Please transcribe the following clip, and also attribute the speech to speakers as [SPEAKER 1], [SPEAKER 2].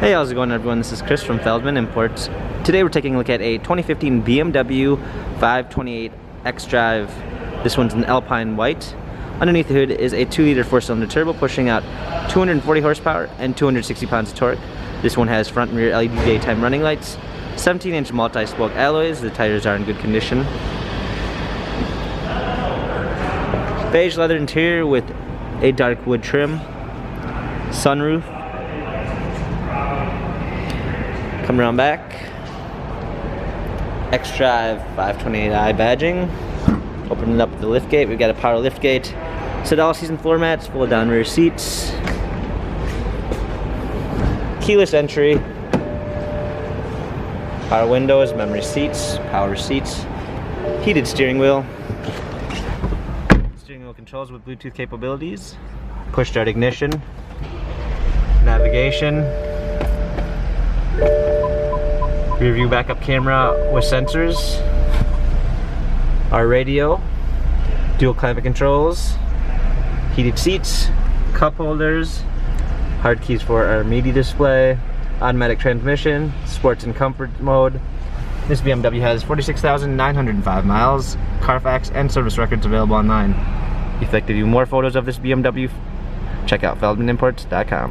[SPEAKER 1] Hey, how's it going everyone? This is Chris from Feldmann Imports. Today we're taking a look at a 2015 BMW 528 xDrive. This one's an Alpine white. Underneath the hood is a 2-liter 4-cylinder turbo pushing out 240 horsepower and 260 pounds of torque. This one has front and rear LED daytime running lights, 17-inch multi-spoke alloys. The tires are in good condition. Beige leather interior with a dark wood trim. Sunroof. Come around back. xDrive 528i badging. Opening up the liftgate. We've got a power liftgate. Set all season floor mats, full of down rear seats. Keyless entry. Power windows, memory seats, power seats. Heated steering wheel. Steering wheel controls with Bluetooth capabilities. Push start ignition. Navigation. Rear view backup camera with sensors. Our radio. Dual climate controls. Heated seats. Cup holders. Hard keys for our media display. Automatic transmission. Sports and comfort mode. This BMW has 46,905 miles. Carfax and service records available online. If you'd like to view more photos of this BMW, check out feldmanimports.com.